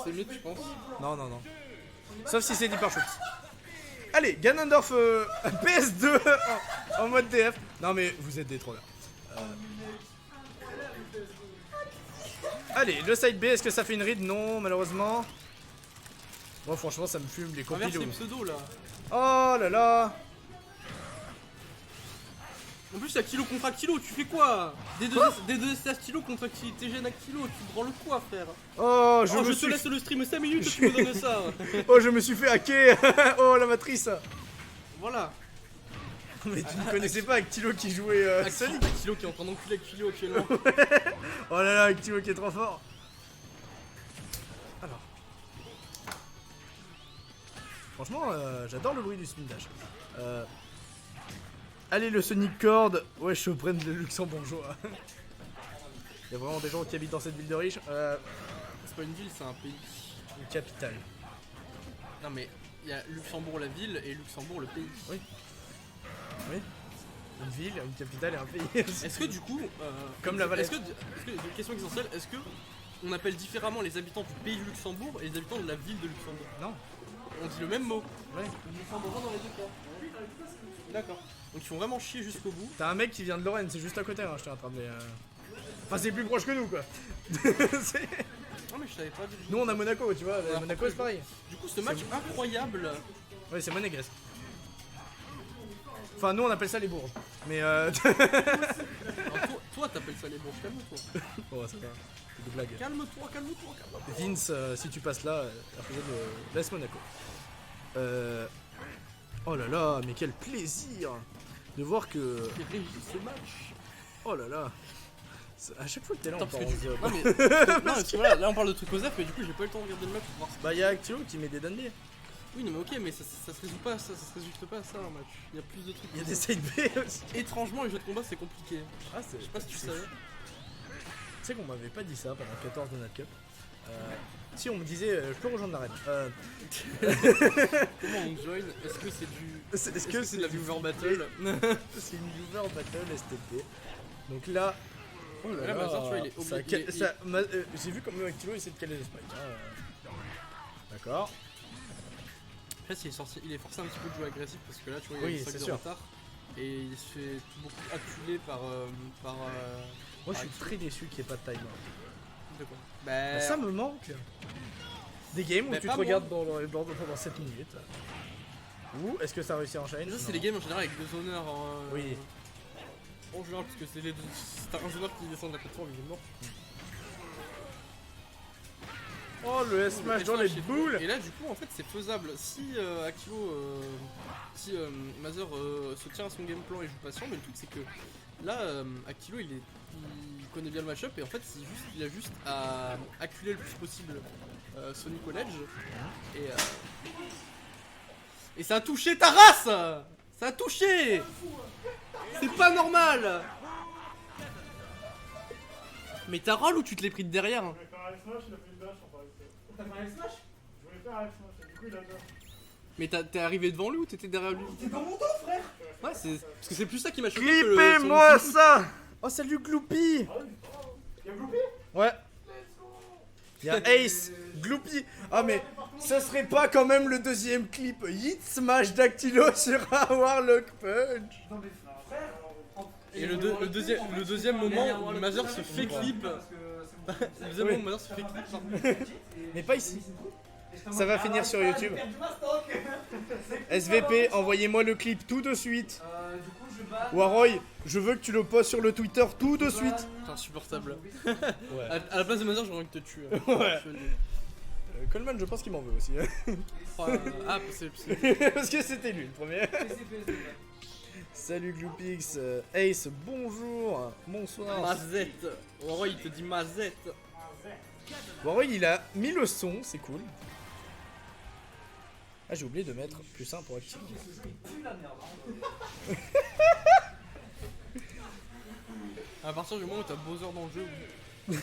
c'est mieux, tu penses? Non, non, non. Sauf si c'est d'Hypershot. Allez, Ganondorf PS2 en mode DF. Non mais vous êtes des trollers. Allez, le side B, est-ce que ça fait une ride? Non, malheureusement. Bon, franchement, ça me fume les Inverse compilos. les pseudos là. Oh là là. En plus, y'a kilo contre kilo, tu fais quoi? D2S Actilo contre TGN Actilo, tu branles quoi, frère? Oh, Je te laisse le stream 5 minutes, tu me donnes ça. Oh, je me suis fait hacker. Oh, la matrice. Voilà. Mais tu ne connaissais pas Actilo qui jouait Sonic? Actilo qui est en train d'enculer Actilo actuellement. Oh là là, Actilo qui est trop fort. Alors. Franchement, j'adore le bruit du spin dash. Allez, le Sonic Cord. Ouais, je prenne le luxembourgeois. Il y a vraiment des gens qui habitent dans cette ville de riches. C'est pas une ville, c'est un pays. Une capitale. Non mais, il y a Luxembourg la ville et Luxembourg le pays. Oui. Oui. Une ville, une capitale et un pays. Est-ce que du coup, Comme la Valette. est-ce que une question essentielle, est-ce que on appelle différemment les habitants du pays du Luxembourg et les habitants de la ville de Luxembourg? Non. On dit le même mot. Ouais. Luxembourgeois dans les deux cas. D'accord. Donc ils font vraiment chier jusqu'au bout. T'as un mec qui vient de Lorraine, c'est juste à côté, hein, je te rattrape. Mais enfin, c'est plus proche que nous, quoi. Non mais je savais pas du tout. Nous, on a Monaco, tu vois. Alors, Monaco, c'est pareil. Du coup, ce match incroyable. Ouais, c'est monégasque. Enfin, nous, on appelle ça les bourges. Mais Alors, toi, t'appelles ça les bourges, calme-toi. Oh, ça va. C'est des blagues. Calme-toi, calme-toi, calme-toi. Vince, si tu passes là, laisse Monaco. Oh là là, mais quel plaisir de voir que. J'ai réussi ce match. Oh là là. À chaque fois que t'es là, on Attends, part parce que en non, mais, non, parce que voilà, là on parle de trucs aux F, mais du coup j'ai pas eu le temps de regarder le match pour voir. Bah, y'a Actilo qui met des dundee. Oui, non, mais ok, mais ça se résout pas, ça se résulte pas à ça un match. Il y a plus de trucs. Il y a des side B aussi. Étrangement, les jeux de combat c'est compliqué. Ah, c'est. Je sais pas si tu savais. Tu sais qu'on m'avait pas dit ça pendant 14 Donut Cup. Si on me disait, je peux rejoindre la reine. Comment on join? Est-ce que c'est du. Est-ce que c'est de la viewer battle? C'est une viewer battle STP. Donc là. Oh là Là, là, Mazar, tu vois, il est ça obligé. j'ai vu comme Actilo essaie de caler les spikes. D'accord. En fait, il est forcé un petit peu de jouer agressif parce que là, tu vois, il Oui, y a une c'est sac de sûr. retard. Et il se fait beaucoup acculer par. Moi je suis très déçu qu'il n'y ait pas de timer. De quoi? Bah, ça me manque. Des games où Bah, tu te pas regardes pendant 7 minutes. Ou est-ce que ça réussit à enchaîner? Ça, c'est les games en général avec deux honneurs. Oui. En général, parce que c'est les deux. Si t'as un joueur qui descend de la plateforme, il est mort. Oh, le S-Smash dans les boules. Et là, du coup, en fait, c'est faisable. Si Actilo, si Mazer se tient à son game plan et joue patient, mais le truc, c'est que là, Actilo, il connaît bien le match-up et en fait, il a juste à acculer le plus possible Sonic College. Et ça a touché ta race! Ça a touché! C'est pas normal! Mais t'as roll ou tu te l'es pris de derrière? Je voulais faire un smash, il a fait une dash en parallèle. T'as fait un smash? Je voulais faire un smash, du coup il a dash. Mais t'es arrivé devant lui ou t'étais derrière lui? T'es dans mon dos, frère! Ouais, c'est parce que c'est plus ça qui m'a choqué que le Clippez-moi son- ça. Oh, salut Gloopy. Ah oui, il y a Gloopy? Ouais. Y'a Ace, Gloopy. Ah, mais ça serait pas quand même le deuxième clip Hit Smash d'Actilo sur un Warlock Punch? Non mais frère! Et le deuxième moment où Mazer se fait clip. Le deuxième moment où Mazer se fait clip. pardon. Mais pas ici. Ça va finir sur YouTube. SVP, envoyez-moi le clip tout de suite. Du coup, je bats. Waroy, je veux que tu le postes sur le Twitter tout de suite. C'est insupportable. Ouais. À la place de Mazer, j'aurais envie de te tuer. Ouais. Coleman, je pense qu'il m'en veut aussi. Ah, c'est. Parce que c'était lui le premier. Salut Gloopix, Ace, bonjour, bonsoir. Mazette. Roy, il te dit Mazette. Waroy, il a mis le son, c'est cool. Ah, j'ai oublié de mettre plus simple pour activer. À partir du moment où t'as Bowser dans le jeu, oui.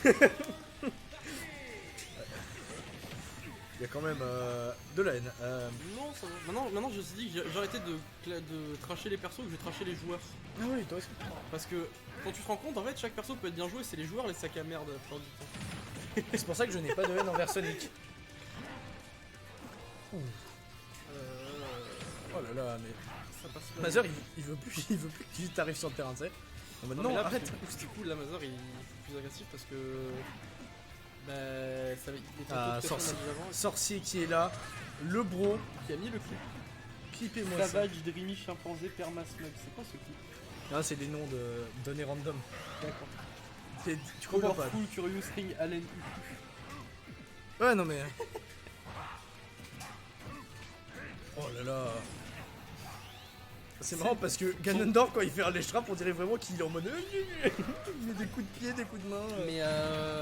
Il y a quand même de la haine. Non, ça va. Maintenant, je me suis dit que j'ai arrêté de tracher les persos, que je vais tracher les joueurs. Ah oui, toi aussi. Parce que quand tu te rends compte, en fait, chaque perso peut être bien joué, c'est les joueurs les sacs à merde la plupart du temps. C'est pour ça que je n'ai pas de haine envers Sonic. Oh là là, mais. Ça passe pas. Mazur il veut plus que tu t'arrives sur le terrain, tu sais. En mode, Non, non, mais là, arrête. Du coup, là, Mazor il est plus agressif parce que. Bah. Ça, il était Ah, en taux de sorcier. pression avant, Sorcier qui est là, le bro, qui a mis le clip. clippez-moi ça. Savage, Dreamy, Chimpanzé, Permasmug. C'est quoi ce clip? Ah, c'est des noms de données random. D'accord. Tu comprends pas. Colorful, Curious, Ring, Allen, Ouais, non mais. Oh là là. C'est marrant parce que Ganondorf, quand il fait un lèche-trap, on dirait vraiment qu'il est en mode. Il met des coups de pied, des coups de main. Mais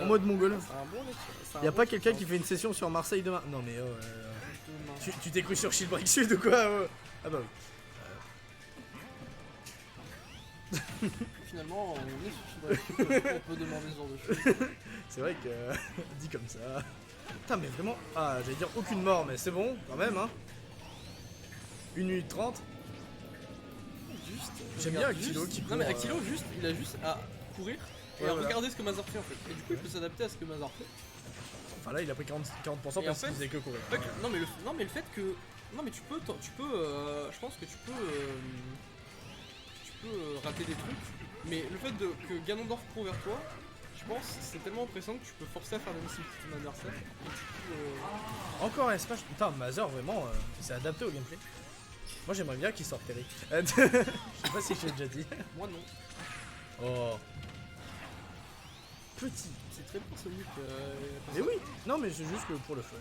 En mode mongol. c'est un bon mec. Y'a pas quelqu'un qui fait une session sur Marseille demain? Non mais oh là là. Tu t'es cru sur Shield Break Sud ou quoi? Ah bah oui. Finalement, on est sur Chibrac, on peut demander ce genre de choses. C'est vrai que. Dit comme ça. Putain, mais vraiment. Ah, j'allais dire aucune mort, mais c'est bon, quand même, hein. 1 minute 30. Juste. J'aime regarde, bien Actilo juste- qui Non, mais court, Actilo, juste, il a juste à courir et Ouais, à voilà. regarder ce que Mazor fait en fait. Et du coup, il peut s'adapter à ce que Mazor fait. Enfin là, il a pris 40% Et en parce fait- qu'il faisait que courir. Fait que- non, mais le fait que. Non, mais tu peux. Je pense que tu peux rater des trucs. Mais le fait que Ganondorf court vers toi, je pense que c'est tellement oppressant que tu peux forcer à faire des missiles ton adversaire. Et du coup. Encore un smash. Putain, Mazor, vraiment, c'est adapté au gameplay. Moi, j'aimerais bien qu'il sorte Eric. Je sais pas si je l'ai déjà dit. Moi non. Oh. Petit. C'est très bon Sonic. Mais oui. Non, mais c'est juste que pour le fun.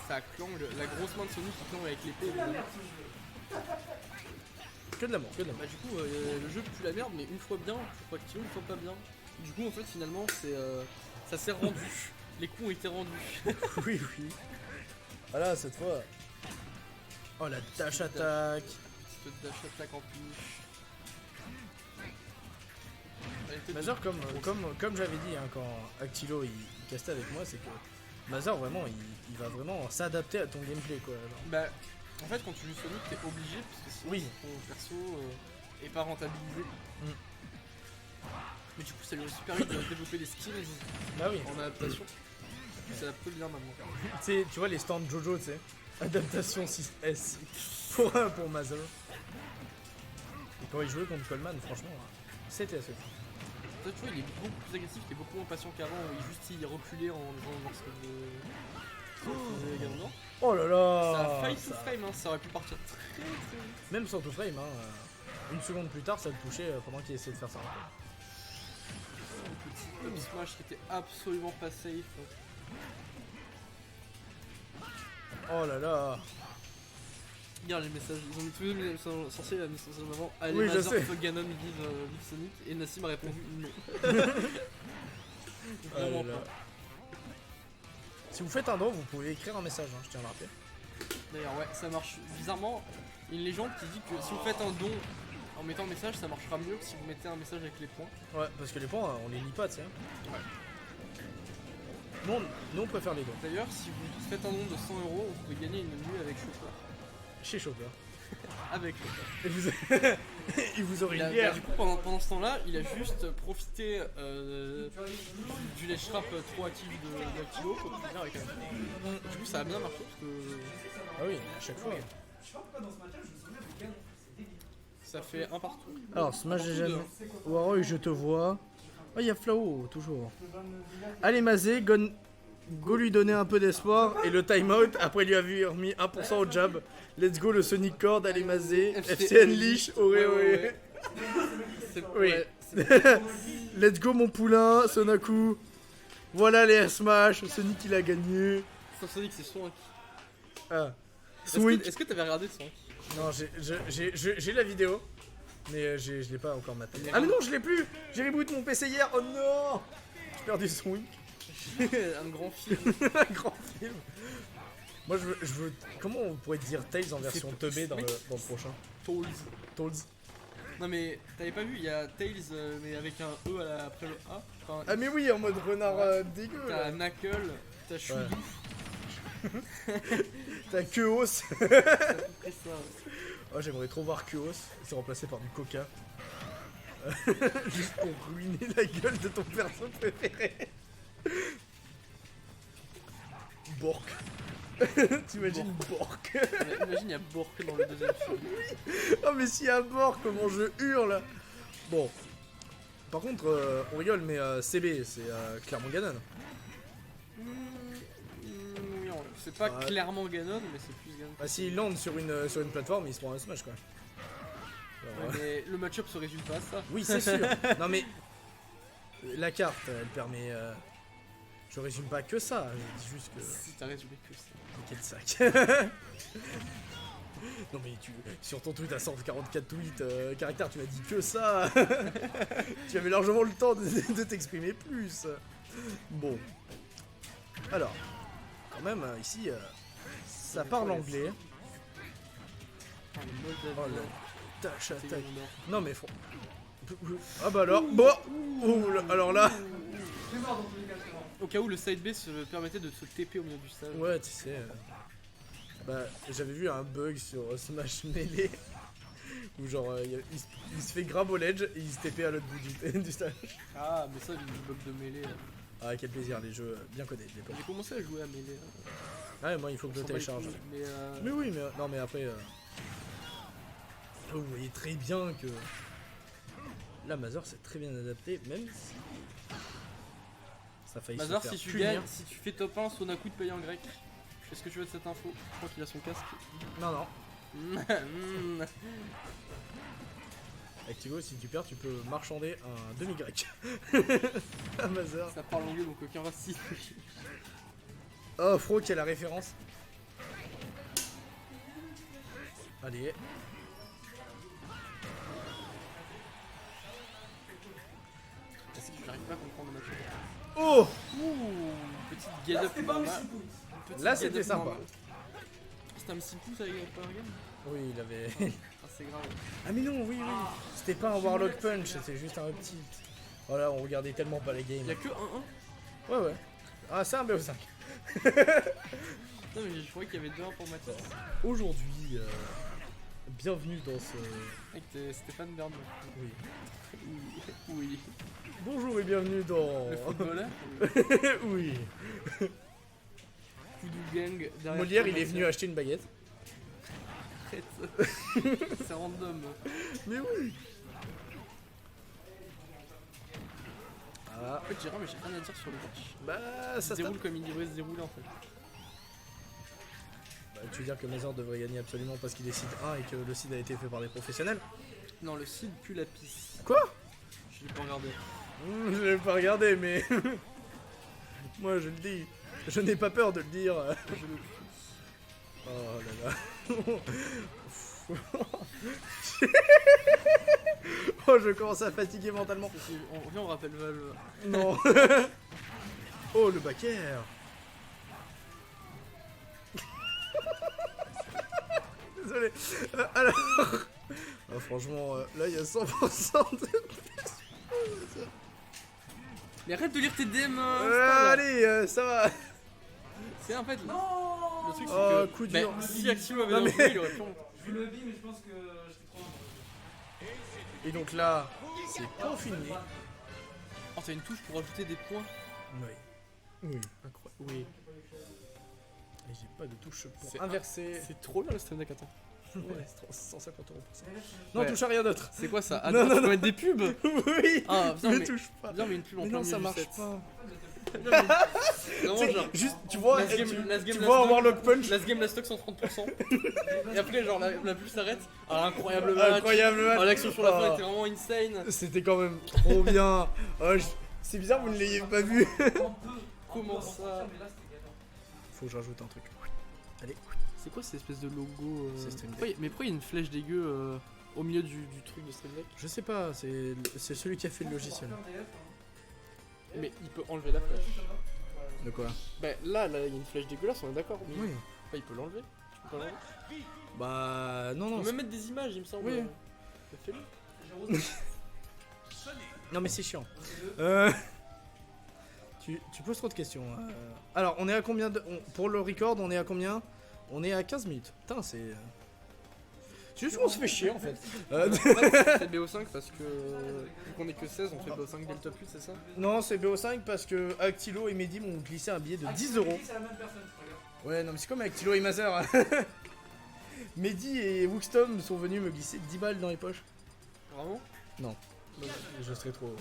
Ça clangue, la grosse main de Sonic qui clangue avec l'épée. Évidemment. Que de l'amour, que de l'amour. Bah du coup le jeu pue la merde mais une fois bien, je crois que une fois pas bien. Du coup en fait finalement c'est ça s'est rendu. Les coups ont été rendus. Oui, oui. Voilà, cette fois. Oh, la dash attack. Petite dash attack en plus. Elle était Mazor, comme j'avais dit hein, quand Actilo il castait avec moi, c'est que Mazor vraiment il va vraiment s'adapter à ton gameplay quoi. Alors. Bah en fait quand tu joues Sonic t'es obligé parce que sinon Oui. ton perso est pas rentabilisé. Mais du coup ça lui a aussi permis de développer des skills Bah oui. en adaptation. Il s'adapte bien maintenant. Tu sais, tu vois les stands Jojo, tu sais. Adaptation 6S pour Mazor. Et quand il jouait contre Coleman, franchement, c'était assez fou. Toi tu vois il est beaucoup plus agressif, il est beaucoup moins patient qu'avant où il reculait en faisant lorsque faisait Ganondorf. Oh là là. Ça a failli tout frame, hein, ça aurait pu partir très très vite. Même sans tout frame, une seconde plus tard, ça le touchait pendant qu'il essayait de faire ça. Un petit up smash qui était absolument pas safe. Oh là là. Regarde les messages, ils ont mis tous les messages sorciers, la message en avant. Allez, Oui, je Mazor, sais. fuck Ganon, vive Sonic. Et Nassim a répondu non. Oh là Vraiment là. pas. Si vous faites un don, vous pouvez écrire un message, hein, je tiens à le rappeler. D'ailleurs, ouais, ça marche bizarrement. Il y a une légende qui dit que si vous faites un don en mettant un message, ça marchera mieux que si vous mettez un message avec les points. Ouais, parce que les points, on les lit pas, tu sais. Nous, on préfère les dons. D'ailleurs, si vous faites un don de 100€, vous pouvez gagner une nuit avec Chopper. Chez Chopper. Avec Chopper. Et vous, il vous aurait une Bah, bière. du coup, pendant ce temps-là, il a juste profité du ledge trap trop actif d'Actilo pour finir avec un. Du coup, ça a bien marché parce que Ah oui, à chaque fois. Je sais pas pourquoi dans ce match-up, je me souviens de Ganon. C'est débile. ça fait un partout. Alors, Smash Partout jamais. deux. Warroy, je te vois. Oh, il y a Flao, toujours. Allez, Mazé, go lui donner un peu d'espoir. Et le timeout, après lui avoir mis 1% au jab. Let's go, le Sonic Cord, allez, Mazé. FC Unleash, oré, oré. C'est Oui. ouais, Let's go, mon poulain, Sonaku. Voilà les Smash. Sonic, il a gagné. Sonic, c'est Swank. Ah. Swing. Est-ce que t'avais regardé Swank? Non, j'ai la vidéo, mais je l'ai pas encore maté. Ah mais non, je l'ai plus. J'ai reboot mon PC hier. Oh non, j'ai perdu son wink. Un grand film. Un grand film. Moi, je veux. Comment on pourrait dire Tails en version teubée dans le prochain? Toads. Toads. Non mais t'avais pas vu, il y a Tails mais avec un E après le A. Enfin, Ah mais oui, en mode renard dégueu. t'as là. Knuckle, t'as Choudou, T'as Keos. t'as tout ça. Oh, j'aimerais trop voir Keos. C'est remplacé par du Coca. Juste pour ruiner la gueule de ton perso préféré. Bork. T'imagines Bork. Ouais, imagine, il y a Bork dans le deuxième film. Oh mais s'il y a Bork, comment je hurle. Bon. Par contre, on rigole, mais CB, c'est clairement Ganon. Non, c'est pas Ouais. clairement Ganon, mais c'est plus Ganon. Bah s'il lande sur une plateforme, il se prend un smash quoi. Alors, Ouais, mais le match-up se résume pas à ça. oui, c'est sûr. Non mais la carte, elle permet. Je résume pas que ça. Je dis juste que. Si t'as résumé que ça. Quel sac. Non mais sur ton tweet à 144 tweets caractères, tu m'as dit que ça. Tu avais largement le temps de t'exprimer plus. Bon. Alors, quand même, ici, ça parle anglais. Ah, le mode Oh d'avion, là, tâche c'est attaque. Ganon. Non mais ah bah alors, bon, ouh, alors là, Je vais voir dans tous les cas, je vais voir. Au cas où le side B se permettait de se TP au milieu du stage. ouais, tu sais, bah j'avais vu un bug sur Smash Melee où genre il se fait grab au ledge et il se TP à l'autre bout du stage. Ah, mais ça, du bug de mêlée. Ah quel plaisir, les jeux bien codés de l'époque. J'ai commencé à jouer à mêlée. Ouais, moi il faut que je On s'en bat les télécharge. couilles, Mais Mais oui, mais non, mais après, vous voyez très bien que là, Mazor c'est très bien adapté, même si ça a failli Mazar, se faire si tu punir. gagnes, si tu fais top 1, Sonaku te paye en grec. Qu'est-ce que tu veux de cette info? Je crois qu'il a son casque. Non, non. Mm. Activo, si tu perds, tu peux marchander un demi-grec. à Mazor. Ça parle anglais donc aucun racisme. Oh, Fro qui a la référence. Allez. Parce que j'arrive pas à comprendre le match. Oh, Ouh, petite get Là, up c'était pas un normale. petit coup. Petite Là, get c'était up sympa. normale. C'était un petit pouce avec Power Game. oui, il avait. Ah, c'est grave. Ah, mais non, oui, oui. C'était pas un Warlock Punch, c'était juste un petit. Voilà, on regardait tellement pas les games. Y'a que 1-1. Ouais, ouais. Ah, c'est un BO5. Non, mais je croyais qu'il y avait 2-1 pour Mathias. Aujourd'hui, bienvenue dans ce. Avec tes Stéphane Bernard. Oui. Oui. Oui. Bonjour et bienvenue dans. Le footballeur. oui. Voodoo Gang derrière. Molière, toi, il est venu Mathias. acheter une baguette. Arrête. C'est random. Mais oui. Ah, En fait, j'ai rien, mais j'ai rien à dire sur le match. bah, Ça ça se se déroule comme il devrait se dérouler en fait. Bah, tu veux dire que Mazor devrait gagner absolument parce qu'il est seed 1 et que le seed a été fait par des professionnels? Non, le seed pue la pisse. Quoi? Je l'ai pas regardé. Je l'ai pas regardé, mais. Moi, je le dis. Je n'ai pas peur de le dire. Je le Oh là là. Oh, je commence à fatiguer mentalement. Viens, on rappelle Valve. Non. Oh, le backer. Désolé. Alors. Ah, franchement, là, il y a 100% de. Mais arrête de lire tes DM. Allez, ça va. C'est en fait. Non. Le truc, c'est Oh, que. coup Bah, dur. si Axio avait Non, lancé, mais- il aurait pu. Je le vis, mais je pense que j'étais trop loin. Et donc là, c'est pas fini. Oh, t'as une touche pour ajouter des points. Oui. Oui. Incroyable. Oui. Et j'ai pas de touche pour C'est inverser. C'est trop bien le Steam Deck, attends. Ouais, c'est 150 € pour ça. Non, Ouais. touche à rien d'autre. C'est quoi ça? Non, Attends, non, tu peux non. mettre des pubs? Oui. Ah, viens, Ne mais. touche pas. Viens, mais une pub en Mais plein non, ça milieu du marche set. pas. Viens, mais- Vraiment, Tu sais, genre. juste, tu vois, Last game, tu, last game, tu last vois un stock. Warlock Punch. Last game, last stock 130%. Et après, genre, la pub s'arrête. Ah, incroyable match. Incroyable match. Oh, l'action sur la fin Ah. était vraiment insane. C'était quand même trop bien. Oh, c'est bizarre, vous ne l'ayez pas vu. Comment ça? Mais là, c'était galère. Faut que je rajoute un truc. Allez. C'est quoi cette espèce de logo C'est Stream Deck. Mais pourquoi il y a une flèche dégueu au milieu du truc de Stream Deck? Je sais pas, c'est celui qui a fait le logiciel. Mais il peut enlever la flèche. De quoi? Bah là, il y a une flèche dégueulasse, on est d'accord. Mais Oui. bah, il peut l'enlever. Tu peux pas l'enlever. Bah, non, On non. peut même mettre des images, il me semble. Oui. Bah, fais-le. Non, mais c'est chiant. Tu poses trop de questions. Alors, on est à combien de. Pour le record, on est à combien? On est à 15 minutes. Putain, c'est. C'est juste qu'on se fait chier en fait. En fait, c'est BO5 parce que vu qu'on est que 16, on fait BO5 dès le top 8, c'est ça? Non, c'est BO5 parce que Actilo et Mehdi m'ont glissé un billet de 10 euros. C'est la même personne, regarde. Ouais, non, mais c'est comme Actilo et Mazer. Mehdi et Wookstom sont venus me glisser 10 balles dans les poches. Vraiment? Je serais trop.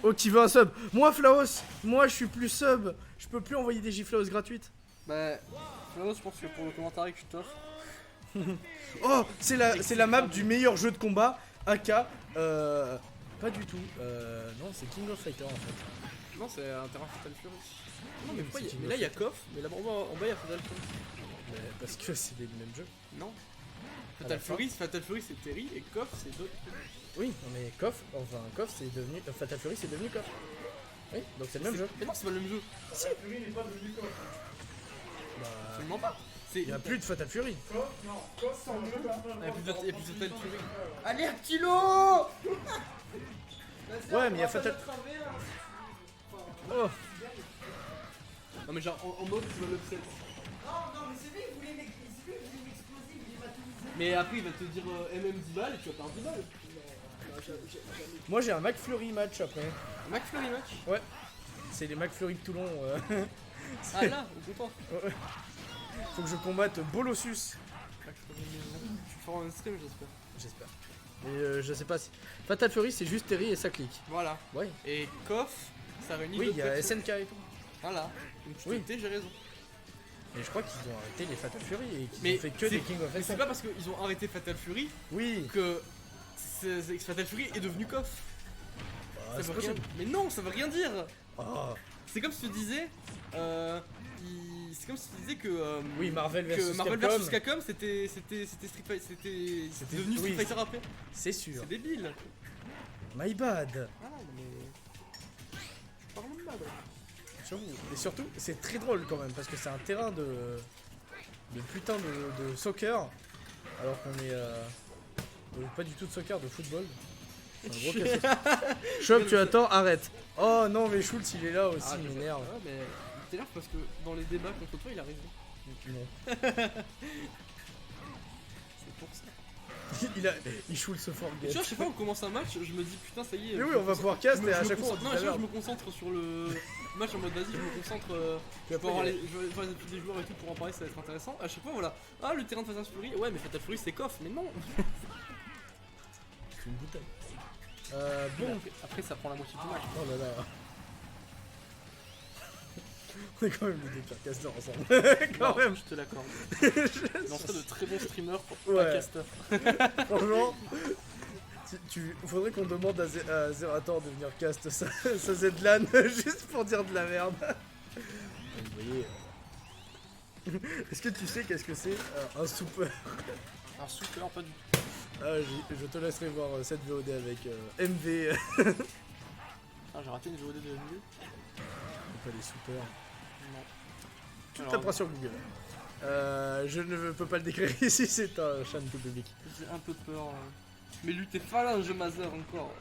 Oh, qui veut un sub? Moi, Flaos, moi je suis plus sub. Je peux plus envoyer des giflaos gratuites. Bah, Flaos, je pense que pour le commentaire que je t'offre. Oh, c'est la map du meilleur jeu de combat, AK. Pas du tout. Non, c'est King of Fighter en fait. Non, c'est un terrain Fatal Fury. Non, mais, Oui, pourquoi c'est y a- King mais of là il y a Fighter. KOF, mais là-bas en bas il y a Fatal Fury. Mais parce que c'est les mêmes jeux. Non. À la Fatal Fury c'est Terry et KOF c'est d'autres. Oui, non, mais KOF, c'est devenu. Fatal Fury c'est devenu KOF. Oui, donc c'est le même jeu. Mais non, c'est pas le même jeu. Fury n'est pas devenu Coff. Bah, Absolument pas. C'est. il y a plus de Fatal Fury. Coff, non. Coff, c'est un jeu personnage. Il y a plus de Fatal Fury. Allez, Actilo. Ouais, mais il y a Fatal. Oh, Non, mais genre en mode tu vas l'upset. Non, mais c'est lui, il voulait m'exploser, il voulait m'atomiser. Mais après il va te dire MM 10 balles et tu vas perdre 10 balles. moi j'ai un McFlurry match après. McFlurry match. C'est les McFlurry de Toulon. Ah là, on est content. Faut que je combatte Bolossus. Tu feras un stream j'espère. J'espère. Mais je sais pas si. Fatal Fury c'est juste Terry et ça clique. Voilà. Ouais. Et KOF, ça réunit Oui, il d'autres y a personnes. SNK et tout. Voilà. Donc tu Oui. t'es, j'ai raison. Et je crois qu'ils ont arrêté les Fatal Fury et qu'ils Mais ont fait que c'est- des King of Mais c'est Fighters. pas parce qu'ils ont arrêté Fatal Fury Oui. que Fatal Fury est devenu KOF. Ah, Ça c'est veut rien... possible. Mais non, ça veut rien dire. Ah. C'est comme si tu disais. C'est comme si tu disais que. Oui, Marvel que vs Marvel Capcom. vs Capcom c'était Street Fighter. C'était devenu Street oui. Fighter après. C'est sûr. C'est débile. My bad. Ah non, mais. Je parle même pas, ouais. J'avoue. Et surtout, c'est très drôle quand même parce que c'est un terrain de putain de soccer alors qu'on est pas du tout de soccer, de football. C'est un gros casse-tête. Choc, tu attends, arrête. Oh non, mais Schultz il est là aussi, Ah, il je sais. m'énerve. Ouais, mais il t'énerve parce que dans les débats contre toi, il a raison. Non. C'est pour ça. il Schultz se Et forget. tu vois, chaque fois qu'on commence un match, je me dis putain, ça y est. Mais je oui, me on va concentre- pouvoir cast je me- et je à me chaque fois on concentre- dit Non, la à chaque fois, je merde. me concentre sur le match en mode vas-y, je me concentre. Puis Je peux après, avoir il y a- je vais voir les études des joueurs et tout pour en parler, ça va être intéressant. À chaque fois, voilà. Ah, le terrain de Fatal Fury, ouais, mais Fatal Fury c'est KOF, mais non. C'est une bouteille. Bon, Bon. après, ça prend la moitié du match. Oh là là. On est quand même des pires casteurs ensemble. Quand Non, même. je te l'accorde. Mais on serait de très bons streamers pour pas Ouais. caster. Franchement, faudrait qu'on demande à Zerator de venir cast sa Zlan juste pour dire de la merde. Vous voyez. Est-ce que tu sais qu'est-ce que c'est un super? Un super, pas du tout. Ah, je te laisserai voir cette VOD avec MV. Ah, j'ai raté une VOD de MV. Pas les super. Non. Tu Alors, taperas sur Google. Je ne peux pas le décrire ici, c'est un channel tout public. j'ai un peu peur. Mais lui, t'es phalange, Mazer encore.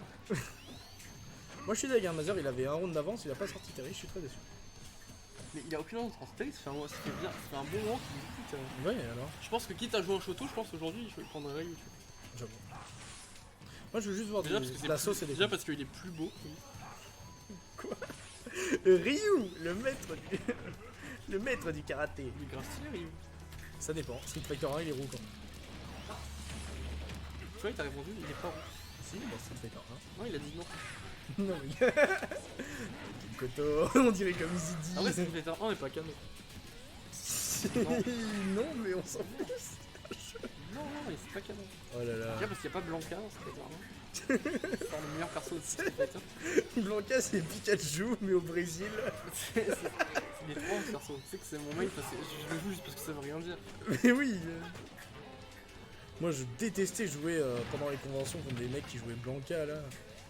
Moi je suis d'accord, Mazer il avait un round d'avance, il a pas sorti Terry, je suis très déçu. Mais il a aucune autre transfert, ça fait bien, ça fait un bon moment qu'il écoute. Ouais, alors, Je pense que quitte à jouer en Shoto, je pense qu'aujourd'hui, je prendrais Ryu. j'avoue. Moi je veux juste voir Déjà, parce que de c'est la plus- sauce et des déjà parce qu'il est plus beau. Ryu, le maître du... le maître du karaté. Il est grave stylé, Ryu. Ça dépend, Street Fighter 1 il est roux quand même. Tu vois, il t'a répondu, il est pas roux. Si, bah Street Fighter Non, il a dit non. 1. Non mais... Koto, on dirait comme Easy D. Ah ouais, Street Fighter 1 n'est pas canon. non mais on s'en fout. Non, non, mais c'est pas canon. Oh là là. Déjà parce qu'il n'y a pas Blanca dans Street Fighter 1. C'est le meilleur perso de Street Fighter. Blanca c'est Pikachu mais au Brésil. C'est les trois perso. Tu sais que c'est mon main, parce que je le joue juste parce que ça veut rien dire. Mais oui. Moi je détestais jouer pendant les conventions contre des mecs qui jouaient Blanca là.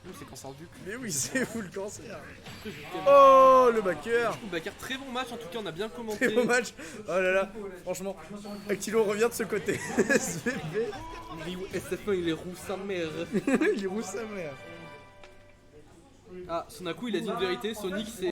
Nous, c'est cancer du cul. Mais oui c'est full cancer. Après, je t'aime. Oh le backer. Du coup, Bakar, très bon match en tout cas, on a bien commenté. Très beau match. Oh là là. Franchement, Actilo revient de ce côté. SVP. Ryu SF1, il est roux sa mère. Il est roux sa mère. Ah, Sonaku, il a dit une vérité, Sonic c'est